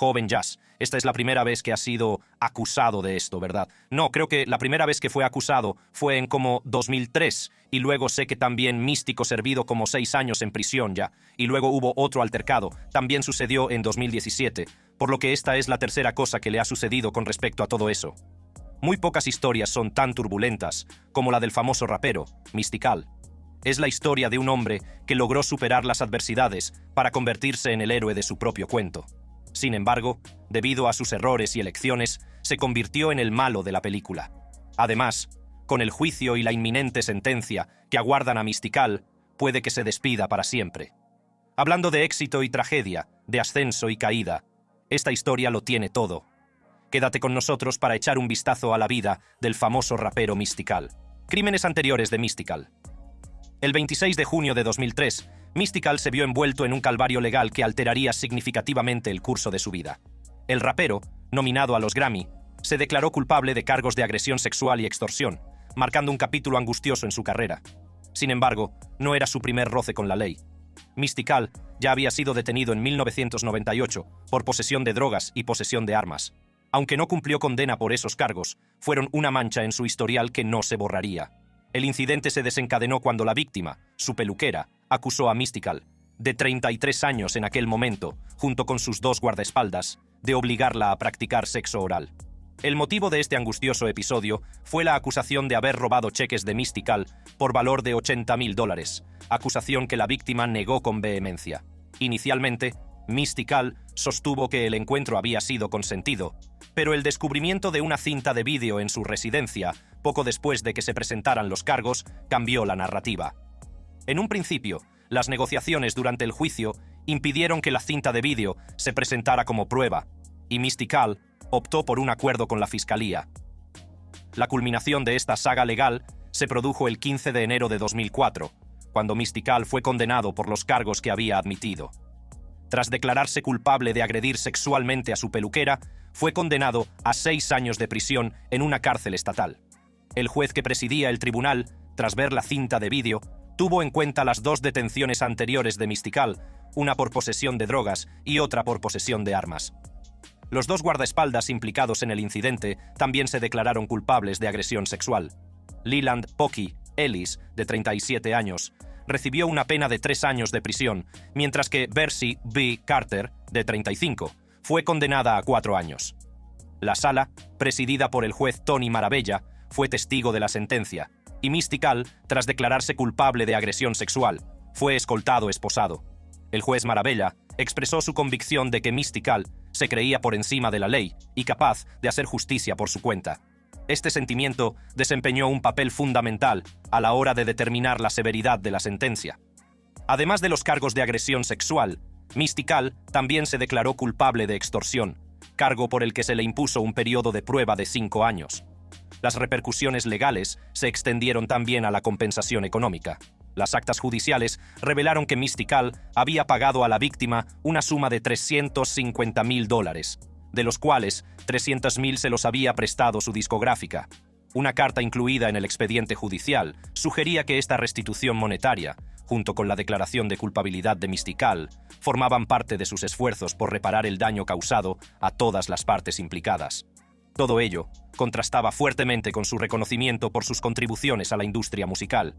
joven Jazz. Esta es la primera vez que ha sido acusado de esto, ¿verdad? No, creo que la primera vez que fue acusado fue en como 2003, y luego sé que también Místico servido como 6 años en prisión ya, y luego hubo otro altercado, también sucedió en 2017, por lo que esta es la tercera cosa que le ha sucedido con respecto a todo eso. Muy pocas historias son tan turbulentas como la del famoso rapero, Mystical. Es la historia de un hombre que logró superar las adversidades para convertirse en el héroe de su propio cuento. Sin embargo, debido a sus errores y elecciones, se convirtió en el malo de la película. Además, con el juicio y la inminente sentencia que aguardan a Mystical, puede que se despida para siempre. Hablando de éxito y tragedia, de ascenso y caída, esta historia lo tiene todo. Quédate con nosotros para echar un vistazo a la vida del famoso rapero Mystical. Crímenes anteriores de Mystical. El 26 de junio de 2003, Mystical se vio envuelto en un calvario legal que alteraría significativamente el curso de su vida. El rapero, nominado a los Grammy, se declaró culpable de cargos de agresión sexual y extorsión, marcando un capítulo angustioso en su carrera. Sin embargo, no era su primer roce con la ley. Mystical ya había sido detenido en 1998 por posesión de drogas y posesión de armas. Aunque no cumplió condena por esos cargos, fueron una mancha en su historial que no se borraría. El incidente se desencadenó cuando la víctima, su peluquera, acusó a Mystical, de 33 años en aquel momento, junto con sus 2 guardaespaldas, de obligarla a practicar sexo oral. El motivo de este angustioso episodio fue la acusación de haber robado cheques de Mystical por valor de $80,000, acusación que la víctima negó con vehemencia. Inicialmente, Mystical sostuvo que el encuentro había sido consentido, pero el descubrimiento de una cinta de vídeo en su residencia, poco después de que se presentaran los cargos, cambió la narrativa. En un principio, las negociaciones durante el juicio impidieron que la cinta de vídeo se presentara como prueba, y Mystical optó por un acuerdo con la fiscalía. La culminación de esta saga legal se produjo el 15 de enero de 2004, cuando Mystical fue condenado por los cargos que había admitido. Tras declararse culpable de agredir sexualmente a su peluquera, fue condenado a 6 años de prisión en una cárcel estatal. El juez que presidía el tribunal, tras ver la cinta de vídeo, tuvo en cuenta las 2 detenciones anteriores de Mystical, una por posesión de drogas y otra por posesión de armas. Los 2 guardaespaldas implicados en el incidente también se declararon culpables de agresión sexual. Leland Pocky Ellis, de 37 años, recibió una pena de 3 años de prisión, mientras que Bercy B. Carter, de 35, fue condenada a 4 años. La sala, presidida por el juez Tony Maravella, fue testigo de la sentencia, y Mystical, tras declararse culpable de agresión sexual, fue esposado. El juez Maravella expresó su convicción de que Mystical se creía por encima de la ley y capaz de hacer justicia por su cuenta. Este sentimiento desempeñó un papel fundamental a la hora de determinar la severidad de la sentencia. Además de los cargos de agresión sexual, Mystical también se declaró culpable de extorsión, cargo por el que se le impuso un periodo de prueba de 5 años. Las repercusiones legales se extendieron también a la compensación económica. Las actas judiciales revelaron que Mystical había pagado a la víctima una suma de $350,000, de los cuales $300,000 se los había prestado su discográfica. Una carta incluida en el expediente judicial sugería que esta restitución monetaria, junto con la declaración de culpabilidad de Mystical, formaban parte de sus esfuerzos por reparar el daño causado a todas las partes implicadas. Todo ello contrastaba fuertemente con su reconocimiento por sus contribuciones a la industria musical.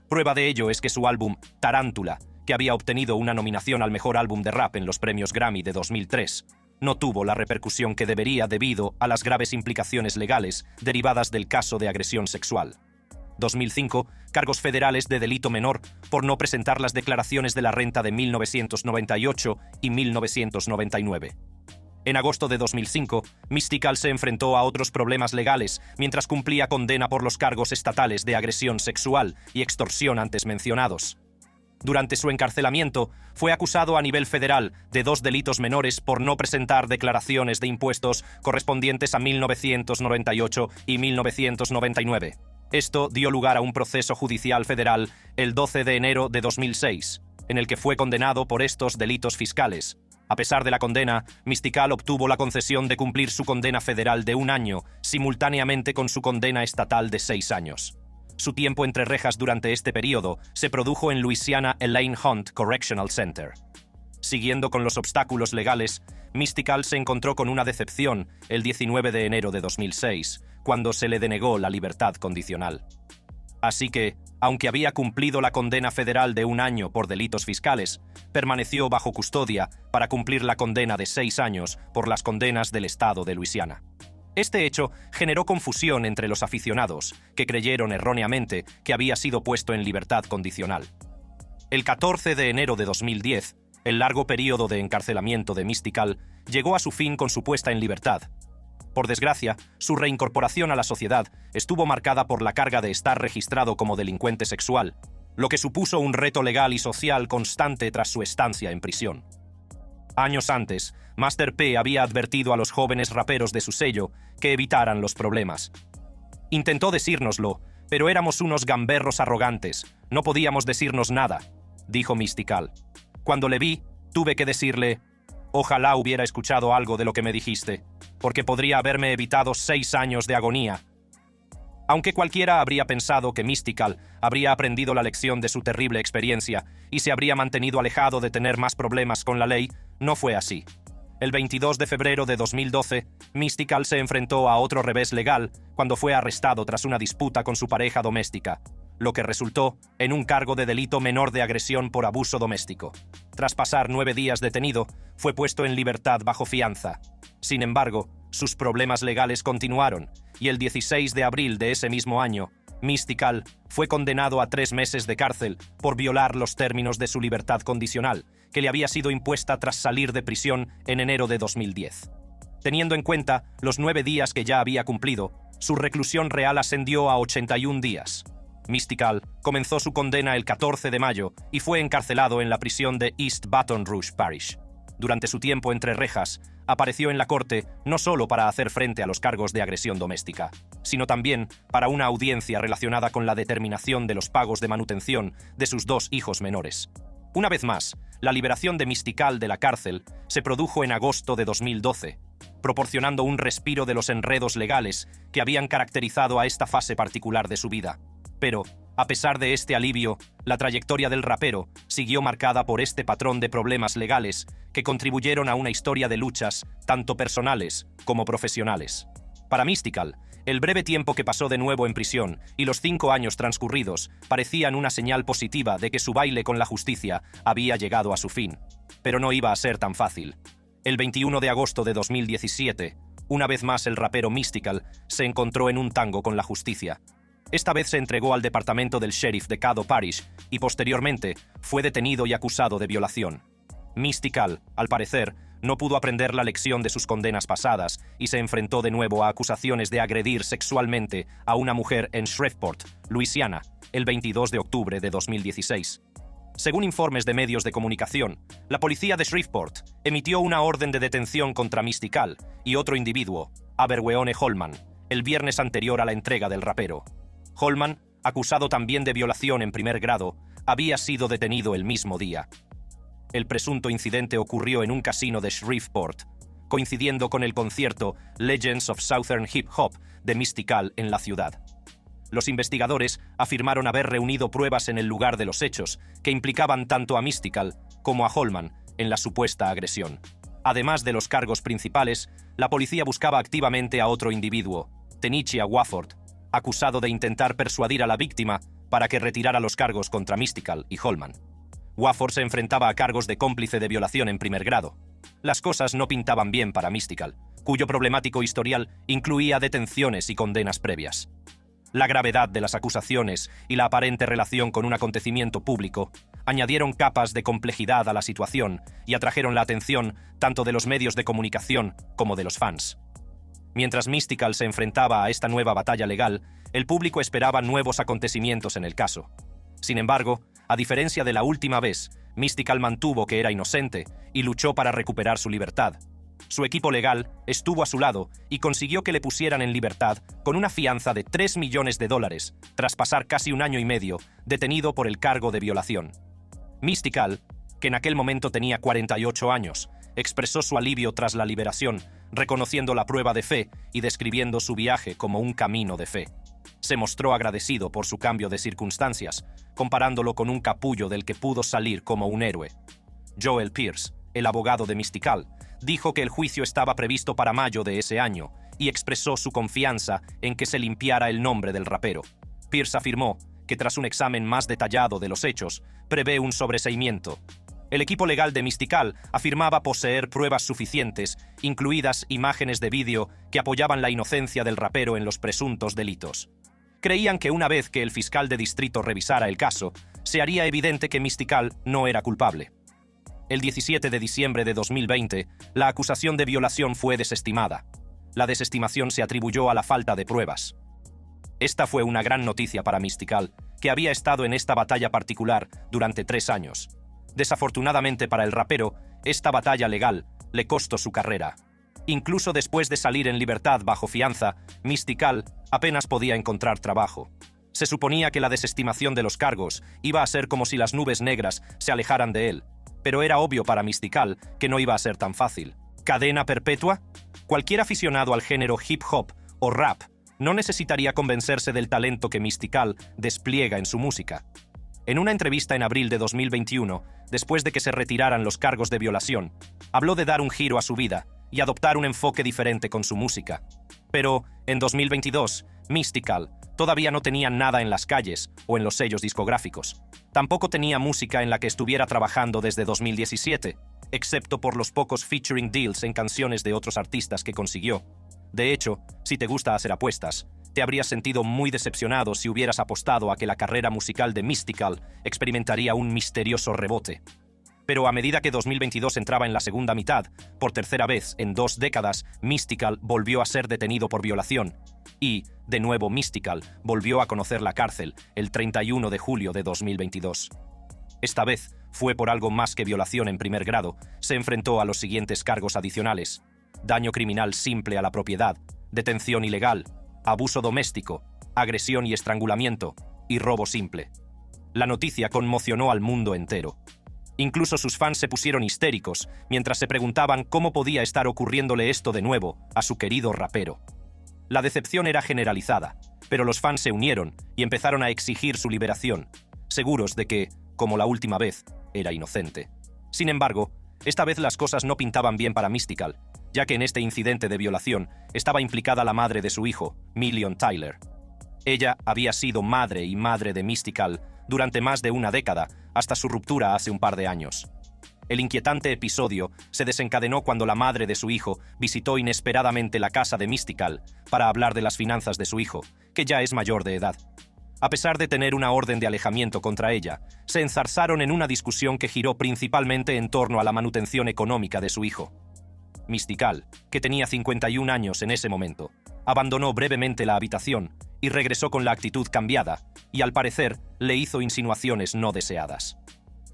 Prueba de ello es que su álbum Tarántula, que había obtenido una nominación al mejor álbum de rap en los premios Grammy de 2003, no tuvo la repercusión que debería debido a las graves implicaciones legales derivadas del caso de agresión sexual. 2005, cargos federales de delito menor por no presentar las declaraciones de la renta de 1998 y 1999. En agosto de 2005, Mystical se enfrentó a otros problemas legales mientras cumplía condena por los cargos estatales de agresión sexual y extorsión antes mencionados. Durante su encarcelamiento, fue acusado a nivel federal de 2 delitos menores por no presentar declaraciones de impuestos correspondientes a 1998 y 1999. Esto dio lugar a un proceso judicial federal el 12 de enero de 2006, en el que fue condenado por estos delitos fiscales. A pesar de la condena, Mystical obtuvo la concesión de cumplir su condena federal de 1 año, simultáneamente con su condena estatal de 6 años. Su tiempo entre rejas durante este periodo se produjo en Louisiana Elaine Hunt Correctional Center. Siguiendo con los obstáculos legales, Mystical se encontró con una decepción el 19 de enero de 2006, cuando se le denegó la libertad condicional. Así que, aunque había cumplido la condena federal de 1 año por delitos fiscales, permaneció bajo custodia para cumplir la condena de 6 años por las condenas del estado de Luisiana. Este hecho generó confusión entre los aficionados, que creyeron erróneamente que había sido puesto en libertad condicional. El 14 de enero de 2010, el largo período de encarcelamiento de Mystical llegó a su fin con su puesta en libertad. Por desgracia, su reincorporación a la sociedad estuvo marcada por la carga de estar registrado como delincuente sexual, lo que supuso un reto legal y social constante tras su estancia en prisión. Años antes, Master P había advertido a los jóvenes raperos de su sello que evitaran los problemas. Intentó decírnoslo, pero éramos unos gamberros arrogantes, no podíamos decirnos nada, dijo Mystical. Cuando le vi, tuve que decirle: ojalá hubiera escuchado algo de lo que me dijiste, porque podría haberme evitado 6 años de agonía. Aunque cualquiera habría pensado que Mystical habría aprendido la lección de su terrible experiencia y se habría mantenido alejado de tener más problemas con la ley, no fue así. El 22 de febrero de 2012, Mystical se enfrentó a otro revés legal cuando fue arrestado tras una disputa con su pareja doméstica, lo que resultó en un cargo de delito menor de agresión por abuso doméstico. Tras pasar 9 días detenido, fue puesto en libertad bajo fianza. Sin embargo, sus problemas legales continuaron, y el 16 de abril de ese mismo año, Mystical fue condenado a 3 meses de cárcel por violar los términos de su libertad condicional, que le había sido impuesta tras salir de prisión en enero de 2010. Teniendo en cuenta los 9 días que ya había cumplido, su reclusión real ascendió a 81 días. Mystical comenzó su condena el 14 de mayo y fue encarcelado en la prisión de East Baton Rouge Parish. Durante su tiempo entre rejas, apareció en la corte no solo para hacer frente a los cargos de agresión doméstica, sino también para una audiencia relacionada con la determinación de los pagos de manutención de sus 2 hijos menores. Una vez más, la liberación de Mystical de la cárcel se produjo en agosto de 2012, proporcionando un respiro de los enredos legales que habían caracterizado a esta fase particular de su vida. Pero, a pesar de este alivio, la trayectoria del rapero siguió marcada por este patrón de problemas legales que contribuyeron a una historia de luchas tanto personales como profesionales. Para Mystical, el breve tiempo que pasó de nuevo en prisión y los 5 años transcurridos parecían una señal positiva de que su baile con la justicia había llegado a su fin. Pero no iba a ser tan fácil. El 21 de agosto de 2017, una vez más el rapero Mystical se encontró en un tango con la justicia. Esta vez se entregó al departamento del sheriff de Caddo Parish y posteriormente fue detenido y acusado de violación. Mystical, al parecer, no pudo aprender la lección de sus condenas pasadas y se enfrentó de nuevo a acusaciones de agredir sexualmente a una mujer en Shreveport, Luisiana, el 22 de octubre de 2016. Según informes de medios de comunicación, la policía de Shreveport emitió una orden de detención contra Mystical y otro individuo, Aberweone Holman, el viernes anterior a la entrega del rapero. Holman, acusado también de violación en primer grado, había sido detenido el mismo día. El presunto incidente ocurrió en un casino de Shreveport, coincidiendo con el concierto Legends of Southern Hip Hop de Mystical en la ciudad. Los investigadores afirmaron haber reunido pruebas en el lugar de los hechos que implicaban tanto a Mystical como a Holman en la supuesta agresión. Además de los cargos principales, la policía buscaba activamente a otro individuo, Tenichia Wofford, acusado de intentar persuadir a la víctima para que retirara los cargos contra Mystical y Holman. Wofford se enfrentaba a cargos de cómplice de violación en primer grado. Las cosas no pintaban bien para Mystical, cuyo problemático historial incluía detenciones y condenas previas. La gravedad de las acusaciones y la aparente relación con un acontecimiento público añadieron capas de complejidad a la situación y atrajeron la atención tanto de los medios de comunicación como de los fans. Mientras Mystical se enfrentaba a esta nueva batalla legal, el público esperaba nuevos acontecimientos en el caso. Sin embargo, a diferencia de la última vez, Mystical mantuvo que era inocente y luchó para recuperar su libertad. Su equipo legal estuvo a su lado y consiguió que le pusieran en libertad con una fianza de $3 millones tras pasar casi 1 año y medio detenido por el cargo de violación. Mystical, que en aquel momento tenía 48 años, expresó su alivio tras la liberación, reconociendo la prueba de fe y describiendo su viaje como un camino de fe. Se mostró agradecido por su cambio de circunstancias, comparándolo con un capullo del que pudo salir como un héroe. Joel Pierce, el abogado de Mystical, dijo que el juicio estaba previsto para mayo de ese año y expresó su confianza en que se limpiara el nombre del rapero. Pierce afirmó que tras un examen más detallado de los hechos, prevé un sobreseimiento. El equipo legal de Mystikal afirmaba poseer pruebas suficientes, incluidas imágenes de vídeo que apoyaban la inocencia del rapero en los presuntos delitos. Creían que una vez que el fiscal de distrito revisara el caso, se haría evidente que Mystikal no era culpable. El 17 de diciembre de 2020, la acusación de violación fue desestimada. La desestimación se atribuyó a la falta de pruebas. Esta fue una gran noticia para Mystikal, que había estado en esta batalla particular durante 3 años. Desafortunadamente para el rapero, esta batalla legal le costó su carrera. Incluso después de salir en libertad bajo fianza, Mystikal apenas podía encontrar trabajo. Se suponía que la desestimación de los cargos iba a ser como si las nubes negras se alejaran de él, pero era obvio para Mystikal que no iba a ser tan fácil. ¿Cadena perpetua? Cualquier aficionado al género hip hop o rap no necesitaría convencerse del talento que Mystikal despliega en su música. En una entrevista en abril de 2021, después de que se retiraran los cargos de violación, habló de dar un giro a su vida y adoptar un enfoque diferente con su música. Pero, en 2022, Mystikal todavía no tenía nada en las calles o en los sellos discográficos. Tampoco tenía música en la que estuviera trabajando desde 2017, excepto por los pocos featuring deals en canciones de otros artistas que consiguió. De hecho, si te gusta hacer apuestas, te habrías sentido muy decepcionado si hubieras apostado a que la carrera musical de Mystikal experimentaría un misterioso rebote. Pero a medida que 2022 entraba en la segunda mitad, por tercera vez en 2 décadas, Mystikal volvió a ser detenido por violación. Y, de nuevo, Mystikal volvió a conocer la cárcel el 31 de julio de 2022. Esta vez fue por algo más que violación en primer grado. Se enfrentó a los siguientes cargos adicionales: daño criminal simple a la propiedad, detención ilegal, abuso doméstico, agresión y estrangulamiento, y robo simple. La noticia conmocionó al mundo entero. Incluso sus fans se pusieron histéricos mientras se preguntaban cómo podía estar ocurriéndole esto de nuevo a su querido rapero. La decepción era generalizada, pero los fans se unieron y empezaron a exigir su liberación, seguros de que, como la última vez, era inocente. Sin embargo, esta vez las cosas no pintaban bien para Mystikal, ya que en este incidente de violación estaba implicada la madre de su hijo, Million Tyler. Ella había sido madre y madre de Mystikal durante más de una década, hasta su ruptura hace un par de años. El inquietante episodio se desencadenó cuando la madre de su hijo visitó inesperadamente la casa de Mystikal para hablar de las finanzas de su hijo, que ya es mayor de edad. A pesar de tener una orden de alejamiento contra ella, se enzarzaron en una discusión que giró principalmente en torno a la manutención económica de su hijo. Mystikal, que tenía 51 años en ese momento, abandonó brevemente la habitación y regresó con la actitud cambiada, y al parecer le hizo insinuaciones no deseadas.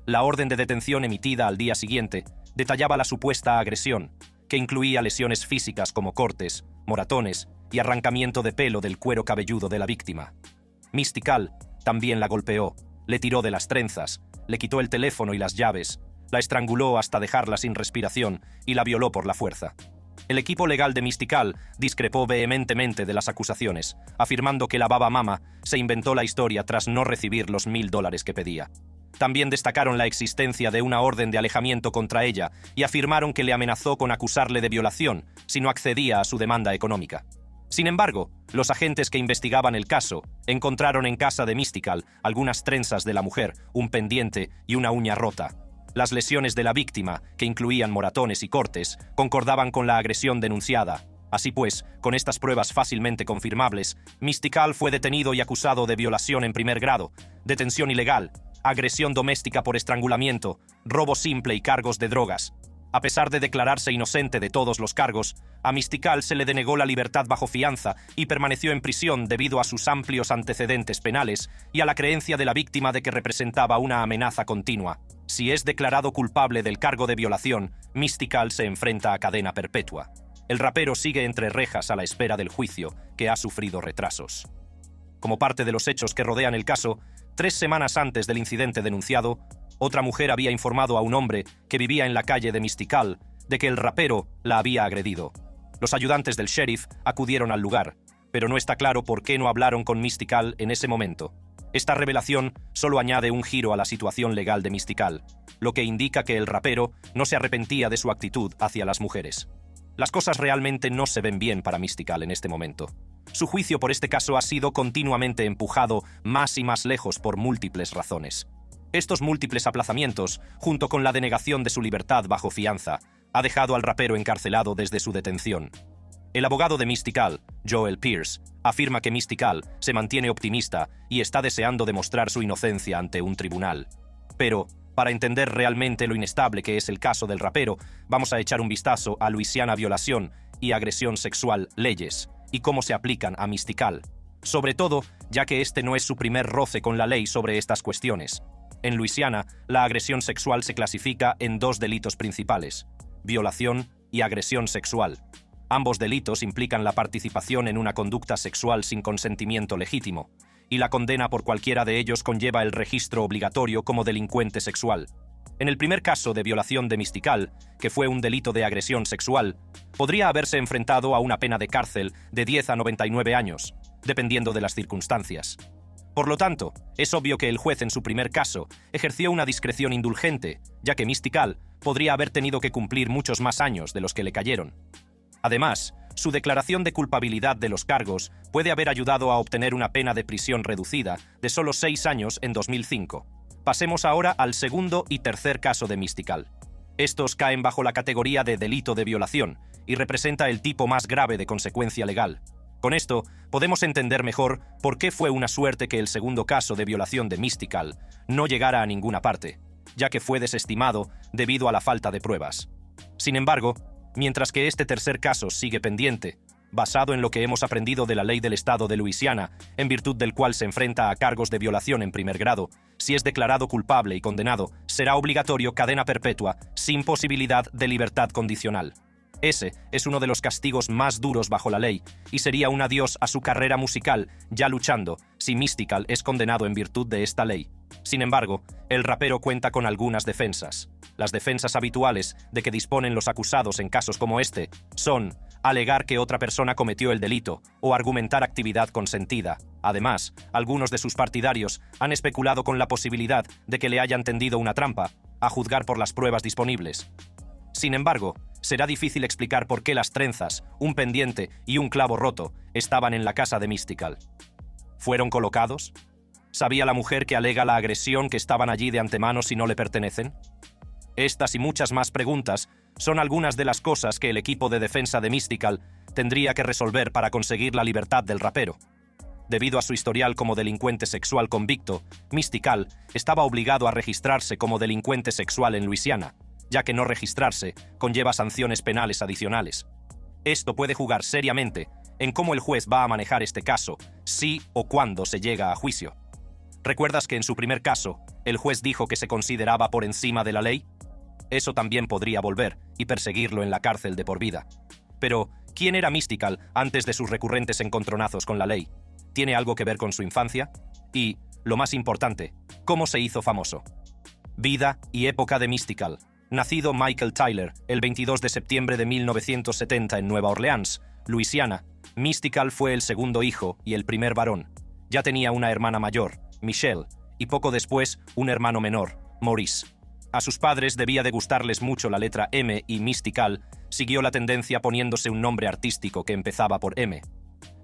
La orden de detención emitida al día siguiente detallaba la supuesta agresión, que incluía lesiones físicas como cortes, moratones y arrancamiento de pelo del cuero cabelludo de la víctima. Mystikal también la golpeó, le tiró de las trenzas, le quitó el teléfono y las llaves, la estranguló hasta dejarla sin respiración y la violó por la fuerza. El equipo legal de Mystikal discrepó vehementemente de las acusaciones, afirmando que la Baba Mama se inventó la historia tras no recibir los $1000 que pedía. También destacaron la existencia de una orden de alejamiento contra ella y afirmaron que le amenazó con acusarle de violación si no accedía a su demanda económica. Sin embargo, los agentes que investigaban el caso encontraron en casa de Mystikal algunas trenzas de la mujer, un pendiente y una uña rota. Las lesiones de la víctima, que incluían moratones y cortes, concordaban con la agresión denunciada. Así pues, con estas pruebas fácilmente confirmables, Mystikal fue detenido y acusado de violación en primer grado, detención ilegal, agresión doméstica por estrangulamiento, robo simple y cargos de drogas. A pesar de declararse inocente de todos los cargos, a Mystikal se le denegó la libertad bajo fianza y permaneció en prisión debido a sus amplios antecedentes penales y a la creencia de la víctima de que representaba una amenaza continua. Si es declarado culpable del cargo de violación, Mystikal se enfrenta a cadena perpetua. El rapero sigue entre rejas a la espera del juicio, que ha sufrido retrasos. Como parte de los hechos que rodean el caso, 3 semanas antes del incidente denunciado, otra mujer había informado a un hombre que vivía en la calle de Mystikal de que el rapero la había agredido. Los ayudantes del sheriff acudieron al lugar, pero no está claro por qué no hablaron con Mystikal en ese momento. Esta revelación solo añade un giro a la situación legal de Mystical, lo que indica que el rapero no se arrepentía de su actitud hacia las mujeres. Las cosas realmente no se ven bien para Mystical en este momento. Su juicio por este caso ha sido continuamente empujado más y más lejos por múltiples razones. Estos múltiples aplazamientos, junto con la denegación de su libertad bajo fianza, ha dejado al rapero encarcelado desde su detención. El abogado de Mystical, Joel Pierce, afirma que Mystical se mantiene optimista y está deseando demostrar su inocencia ante un tribunal. Pero, para entender realmente lo inestable que es el caso del rapero, vamos a echar un vistazo a Luisiana violación y agresión sexual leyes y cómo se aplican a Mystical, sobre todo ya que este no es su primer roce con la ley sobre estas cuestiones. En Luisiana, la agresión sexual se clasifica en dos delitos principales: violación y agresión sexual. Ambos delitos implican la participación en una conducta sexual sin consentimiento legítimo, y la condena por cualquiera de ellos conlleva el registro obligatorio como delincuente sexual. En el primer caso de violación de Mystical, que fue un delito de agresión sexual, podría haberse enfrentado a una pena de cárcel de 10 a 99 años, dependiendo de las circunstancias. Por lo tanto, es obvio que el juez en su primer caso ejerció una discreción indulgente, ya que Mystical podría haber tenido que cumplir muchos más años de los que le cayeron. Además, su declaración de culpabilidad de los cargos puede haber ayudado a obtener una pena de prisión reducida de solo 6 años en 2005. Pasemos ahora al segundo y tercer caso de Mystical. Estos caen bajo la categoría de delito de violación y representa el tipo más grave de consecuencia legal. Con esto, podemos entender mejor por qué fue una suerte que el segundo caso de violación de Mystical no llegara a ninguna parte, ya que fue desestimado debido a la falta de pruebas. Sin embargo, mientras que este tercer caso sigue pendiente, basado en lo que hemos aprendido de la ley del estado de Luisiana, en virtud del cual se enfrenta a cargos de violación en primer grado, si es declarado culpable y condenado, será obligatorio cadena perpetua, sin posibilidad de libertad condicional. Ese es uno de los castigos más duros bajo la ley, y sería un adiós a su carrera musical, ya luchando, si Mystical es condenado en virtud de esta ley. Sin embargo, el rapero cuenta con algunas defensas. Las defensas habituales de que disponen los acusados en casos como este son alegar que otra persona cometió el delito o argumentar actividad consentida. Además, algunos de sus partidarios han especulado con la posibilidad de que le hayan tendido una trampa, a juzgar por las pruebas disponibles. Sin embargo, será difícil explicar por qué las trenzas, un pendiente y un clavo roto estaban en la casa de Mystical. ¿Fueron colocados? ¿Sabía la mujer que alega la agresión que estaban allí de antemano si no le pertenecen? Estas y muchas más preguntas son algunas de las cosas que el equipo de defensa de Mystical tendría que resolver para conseguir la libertad del rapero. Debido a su historial como delincuente sexual convicto, Mystical estaba obligado a registrarse como delincuente sexual en Luisiana, ya que no registrarse conlleva sanciones penales adicionales. Esto puede jugar seriamente en cómo el juez va a manejar este caso, si o cuándo se llega a juicio. ¿Recuerdas que en su primer caso, el juez dijo que se consideraba por encima de la ley? Eso también podría volver y perseguirlo en la cárcel de por vida. Pero, ¿quién era Mystical antes de sus recurrentes encontronazos con la ley? ¿Tiene algo que ver con su infancia? Y, lo más importante, ¿cómo se hizo famoso? Vida y época de Mystical. Nacido Michael Tyler el 22 de septiembre de 1970 en Nueva Orleans, Luisiana, Mystical fue el segundo hijo y el primer varón. Ya tenía una hermana mayor, Michelle, y poco después un hermano menor, Maurice. A sus padres debía de gustarles mucho la letra M y Mystical siguió la tendencia poniéndose un nombre artístico que empezaba por M.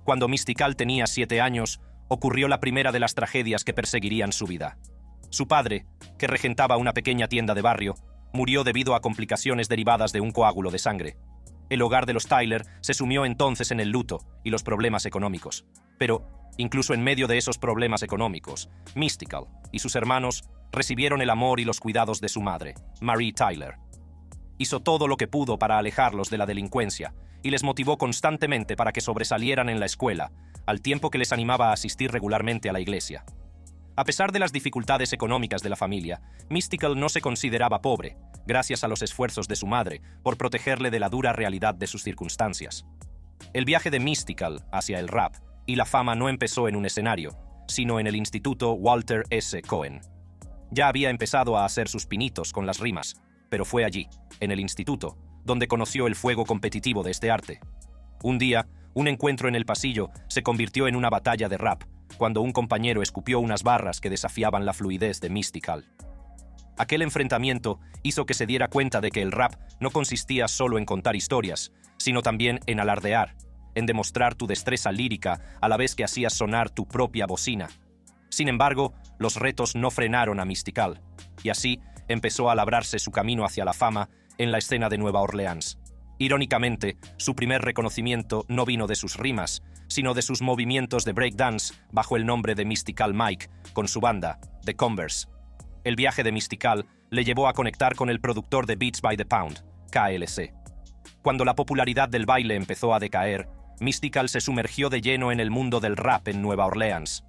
Cuando Mystical tenía 7 años, ocurrió la primera de las tragedias que perseguirían su vida. Su padre, que regentaba una pequeña tienda de barrio, murió debido a complicaciones derivadas de un coágulo de sangre. El hogar de los Tyler se sumió entonces en el luto y los problemas económicos. Pero, incluso en medio de esos problemas económicos, Mystical y sus hermanos recibieron el amor y los cuidados de su madre, Marie Tyler. Hizo todo lo que pudo para alejarlos de la delincuencia y les motivó constantemente para que sobresalieran en la escuela, al tiempo que les animaba a asistir regularmente a la iglesia. A pesar de las dificultades económicas de la familia, Mystical no se consideraba pobre, gracias a los esfuerzos de su madre por protegerle de la dura realidad de sus circunstancias. El viaje de Mystical hacia el rap y la fama no empezó en un escenario, sino en el Instituto Walter S. Cohen. Ya había empezado a hacer sus pinitos con las rimas, pero fue allí, en el instituto, donde conoció el fuego competitivo de este arte. Un día, un encuentro en el pasillo se convirtió en una batalla de rap, cuando un compañero escupió unas barras que desafiaban la fluidez de Mystikal. Aquel enfrentamiento hizo que se diera cuenta de que el rap no consistía solo en contar historias, sino también en alardear, en demostrar tu destreza lírica a la vez que hacías sonar tu propia bocina. Sin embargo, los retos no frenaron a Mystikal, y así empezó a labrarse su camino hacia la fama en la escena de Nueva Orleans. Irónicamente, su primer reconocimiento no vino de sus rimas, sino de sus movimientos de breakdance bajo el nombre de Mystical Mike, con su banda, The Converse. El viaje de Mystikal le llevó a conectar con el productor de Beats by the Pound, KLC. Cuando la popularidad del baile empezó a decaer, Mystikal se sumergió de lleno en el mundo del rap en Nueva Orleans.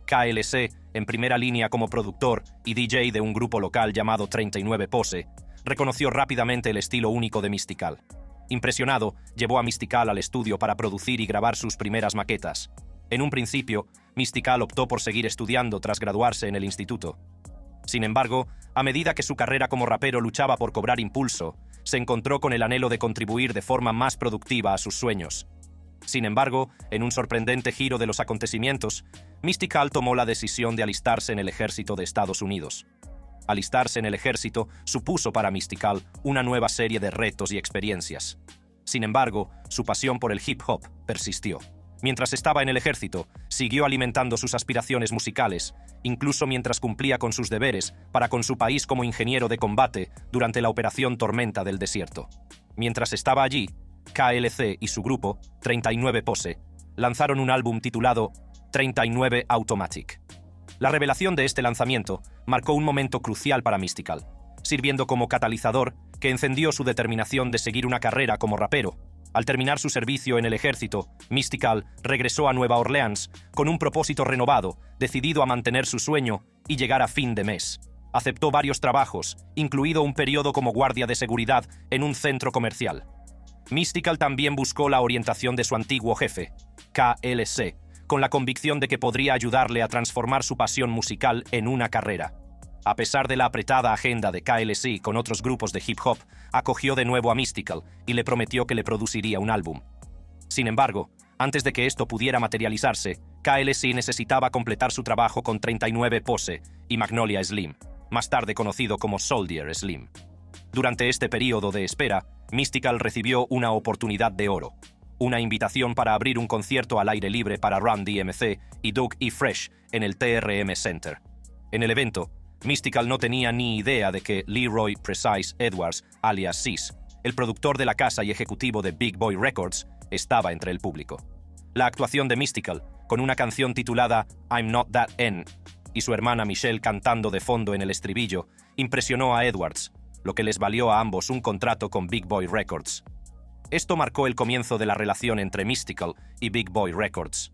KLC, en primera línea como productor y DJ de un grupo local llamado 39 Pose, reconoció rápidamente el estilo único de Mystikal. Impresionado, llevó a Mystikal al estudio para producir y grabar sus primeras maquetas. En un principio, Mystikal optó por seguir estudiando tras graduarse en el instituto. Sin embargo, a medida que su carrera como rapero luchaba por cobrar impulso, se encontró con el anhelo de contribuir de forma más productiva a sus sueños. Sin embargo, en un sorprendente giro de los acontecimientos, Mystikal tomó la decisión de alistarse en el ejército de Estados Unidos. Alistarse en el ejército supuso para Mystikal una nueva serie de retos y experiencias. Sin embargo, su pasión por el hip hop persistió. Mientras estaba en el ejército, siguió alimentando sus aspiraciones musicales, incluso mientras cumplía con sus deberes para con su país como ingeniero de combate durante la Operación Tormenta del Desierto. Mientras estaba allí, KLC y su grupo, 39 Pose, lanzaron un álbum titulado 39 Automatic. La revelación de este lanzamiento marcó un momento crucial para Mystikal, sirviendo como catalizador que encendió su determinación de seguir una carrera como rapero. Al terminar su servicio en el ejército, Mystikal regresó a Nueva Orleans con un propósito renovado, decidido a mantener su sueño y llegar a fin de mes. Aceptó varios trabajos, incluido un periodo como guardia de seguridad en un centro comercial. Mystikal también buscó la orientación de su antiguo jefe, KLC, con la convicción de que podría ayudarle a transformar su pasión musical en una carrera. A pesar de la apretada agenda de KLC con otros grupos de hip hop, acogió de nuevo a Mystikal y le prometió que le produciría un álbum. Sin embargo, antes de que esto pudiera materializarse, KLC necesitaba completar su trabajo con 39 Pose y Magnolia Slim, más tarde conocido como Soldier Slim. Durante este periodo de espera, Mystikal recibió una oportunidad de oro, una invitación para abrir un concierto al aire libre para Run DMC y Doug E. Fresh en el TRM Center. En el evento, Mystikal no tenía ni idea de que Leroy Precise Edwards, alias Sis, el productor de la casa y ejecutivo de Big Boy Records, estaba entre el público. La actuación de Mystikal, con una canción titulada I'm Not That N, y su hermana Michelle cantando de fondo en el estribillo, impresionó a Edwards, lo que les valió a ambos un contrato con Big Boy Records. Esto marcó el comienzo de la relación entre Mystikal y Big Boy Records.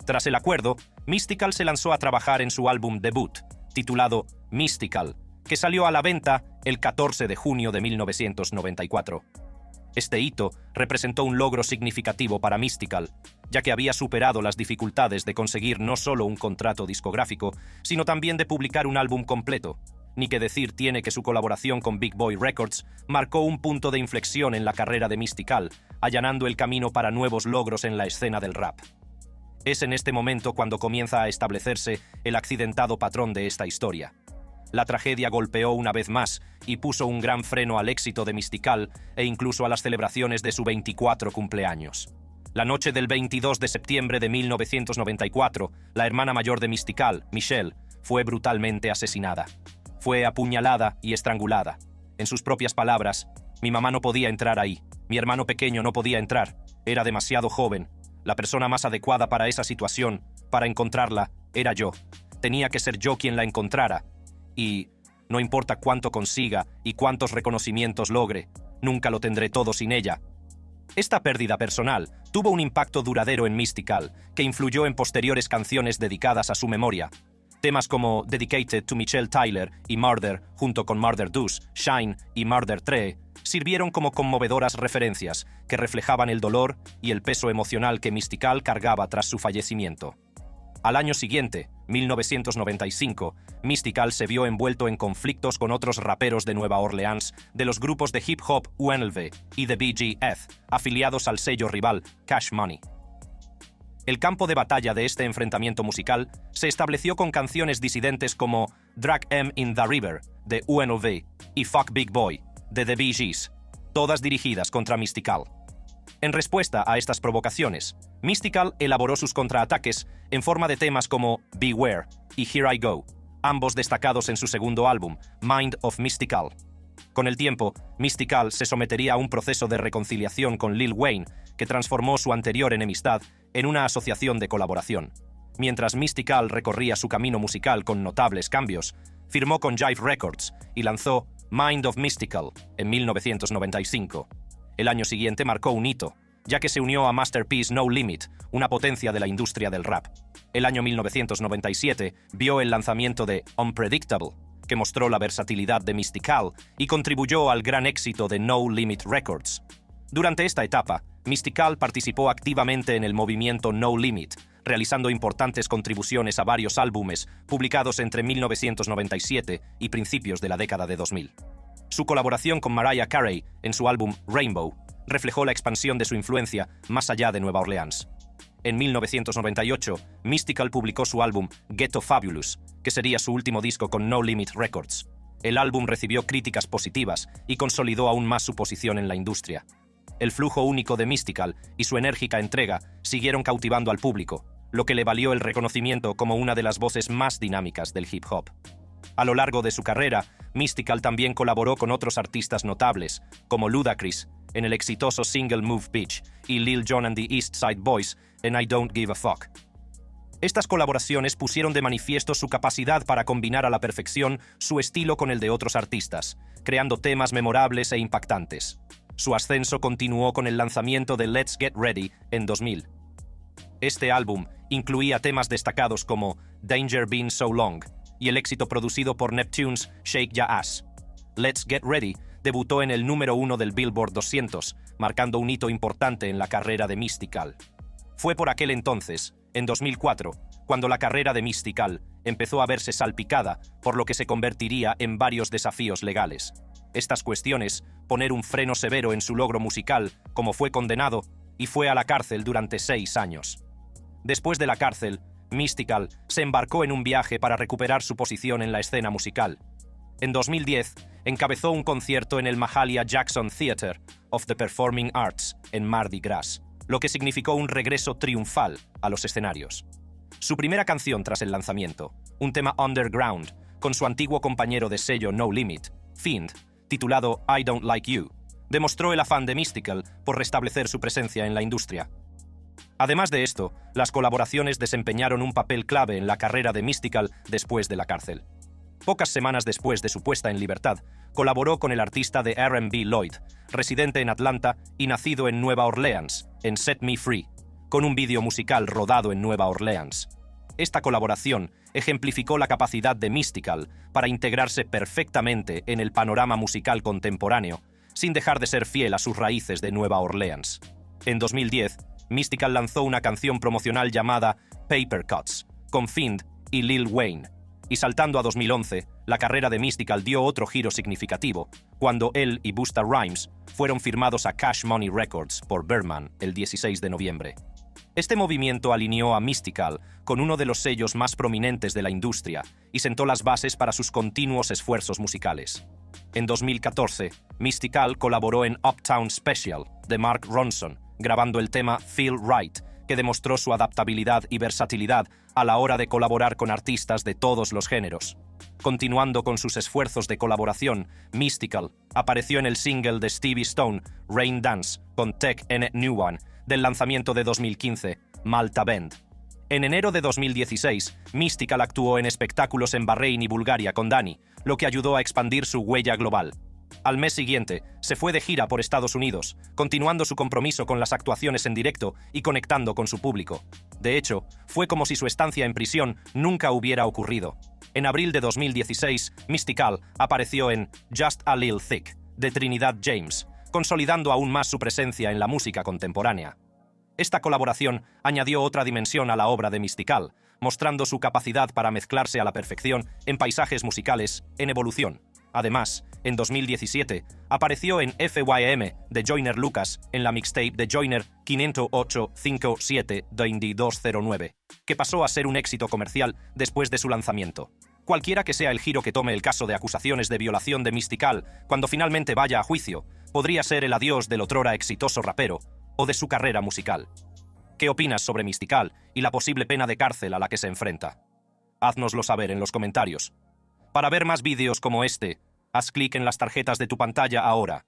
Tras el acuerdo, Mystikal se lanzó a trabajar en su álbum debut, titulado Mystikal, que salió a la venta el 14 de junio de 1994. Este hito representó un logro significativo para Mystikal, ya que había superado las dificultades de conseguir no solo un contrato discográfico, sino también de publicar un álbum completo. Ni que decir tiene que su colaboración con Big Boy Records marcó un punto de inflexión en la carrera de Mystikal, allanando el camino para nuevos logros en la escena del rap. Es en este momento cuando comienza a establecerse el accidentado patrón de esta historia. La tragedia golpeó una vez más y puso un gran freno al éxito de Mystikal e incluso a las celebraciones de su 24 cumpleaños. La noche del 22 de septiembre de 1994, la hermana mayor de Mystikal, Michelle, fue brutalmente asesinada. Fue apuñalada y estrangulada. En sus propias palabras, mi mamá no podía entrar ahí, mi hermano pequeño no podía entrar, era demasiado joven. La persona más adecuada para esa situación, para encontrarla, era yo. Tenía que ser yo quien la encontrara. Y no importa cuánto consiga y cuántos reconocimientos logre, nunca lo tendré todo sin ella. Esta pérdida personal tuvo un impacto duradero en Mystikal, que influyó en posteriores canciones dedicadas a su memoria. Temas como Dedicated to Michelle Tyler y Murder, junto con Murder Deuce, Shine y Murder 3, sirvieron como conmovedoras referencias que reflejaban el dolor y el peso emocional que Mystikal cargaba tras su fallecimiento. Al año siguiente, 1995, Mystikal se vio envuelto en conflictos con otros raperos de Nueva Orleans de los grupos de hip hop UNLV y The BGF, afiliados al sello rival Cash Money. El campo de batalla de este enfrentamiento musical se estableció con canciones disidentes como Drag 'Em in the River, de UNLV, y Fuck Big Boy, de The Bee Gees, todas dirigidas contra Mystical. En respuesta a estas provocaciones, Mystical elaboró sus contraataques en forma de temas como Beware y Here I Go, ambos destacados en su segundo álbum, Mind of Mystical. Con el tiempo, Mystical se sometería a un proceso de reconciliación con Lil Wayne que transformó su anterior enemistad en una asociación de colaboración. Mientras Mystical recorría su camino musical con notables cambios, firmó con Jive Records y lanzó Mind of Mystical en 1995. El año siguiente marcó un hito, ya que se unió a Masterpiece No Limit, una potencia de la industria del rap. El año 1997 vio el lanzamiento de Unpredictable, que mostró la versatilidad de Mystical y contribuyó al gran éxito de No Limit Records. Durante esta etapa, Mystical participó activamente en el movimiento No Limit, realizando importantes contribuciones a varios álbumes publicados entre 1997 y principios de la década de 2000. Su colaboración con Mariah Carey en su álbum Rainbow reflejó la expansión de su influencia más allá de Nueva Orleans. En 1998, Mystical publicó su álbum Ghetto Fabulous, que sería su último disco con No Limit Records. El álbum recibió críticas positivas y consolidó aún más su posición en la industria. El flujo único de Mystical y su enérgica entrega siguieron cautivando al público, lo que le valió el reconocimiento como una de las voces más dinámicas del hip hop. A lo largo de su carrera, Mystical también colaboró con otros artistas notables, como Ludacris, en el exitoso single Move Bitch, y Lil Jon and the East Side Boys en I Don't Give a Fuck. Estas colaboraciones pusieron de manifiesto su capacidad para combinar a la perfección su estilo con el de otros artistas, creando temas memorables e impactantes. Su ascenso continuó con el lanzamiento de Let's Get Ready en 2000. Este álbum incluía temas destacados como Danger Been So Long y el éxito producido por Neptune's Shake Ya Ass. Let's Get Ready debutó en el número 1 del Billboard 200, marcando un hito importante en la carrera de Mystical. Fue por aquel entonces, en 2004, cuando la carrera de Mystical empezó a verse salpicada por lo que se convertiría en varios desafíos legales. Estas cuestiones, poner un freno severo en su logro musical, como fue condenado, y fue a la cárcel durante 6 años. Después de la cárcel, Mystical se embarcó en un viaje para recuperar su posición en la escena musical. En 2010, encabezó un concierto en el Mahalia Jackson Theatre of the Performing Arts en Mardi Gras, lo que significó un regreso triunfal a los escenarios. Su primera canción tras el lanzamiento, un tema underground, con su antiguo compañero de sello No Limit, Fiend, titulado I Don't Like You, demostró el afán de Mystical por restablecer su presencia en la industria. Además de esto, las colaboraciones desempeñaron un papel clave en la carrera de Mystical después de la cárcel. Pocas semanas después de su puesta en libertad, colaboró con el artista de R&B Lloyd, residente en Atlanta y nacido en Nueva Orleans, en Set Me Free, con un vídeo musical rodado en Nueva Orleans. Esta colaboración ejemplificó la capacidad de Mystical para integrarse perfectamente en el panorama musical contemporáneo, sin dejar de ser fiel a sus raíces de Nueva Orleans. En 2010, Mystical lanzó una canción promocional llamada Paper Cuts, con Fiend y Lil Wayne. Y saltando a 2011, la carrera de Mystical dio otro giro significativo, cuando él y Busta Rhymes fueron firmados a Cash Money Records por Birdman el 16 de noviembre. Este movimiento alineó a Mystical con uno de los sellos más prominentes de la industria y sentó las bases para sus continuos esfuerzos musicales. En 2014, Mystical colaboró en Uptown Special de Mark Ronson, grabando el tema Feel Right, que demostró su adaptabilidad y versatilidad a la hora de colaborar con artistas de todos los géneros. Continuando con sus esfuerzos de colaboración, Mystical apareció en el single de Stevie Stone, Rain Dance, con Tech N New One, del lanzamiento de 2015, Malta Bend. En enero de 2016, Mystical actuó en espectáculos en Bahrein y Bulgaria con Dani, lo que ayudó a expandir su huella global. Al mes siguiente, se fue de gira por Estados Unidos, continuando su compromiso con las actuaciones en directo y conectando con su público. De hecho, fue como si su estancia en prisión nunca hubiera ocurrido. En abril de 2016, Mystical apareció en Just a Lil Thick, de Trinidad James, consolidando aún más su presencia en la música contemporánea. Esta colaboración añadió otra dimensión a la obra de Mystical, mostrando su capacidad para mezclarse a la perfección en paisajes musicales en evolución. Además, en 2017, apareció en FYM de Joyner Lucas en la mixtape de Joyner 50857 2209, que pasó a ser un éxito comercial después de su lanzamiento. Cualquiera que sea el giro que tome el caso de acusaciones de violación de Mystical cuando finalmente vaya a juicio, podría ser el adiós del otrora exitoso rapero o de su carrera musical. ¿Qué opinas sobre Mystical y la posible pena de cárcel a la que se enfrenta? Háznoslo saber en los comentarios. Para ver más vídeos como este, haz clic en las tarjetas de tu pantalla ahora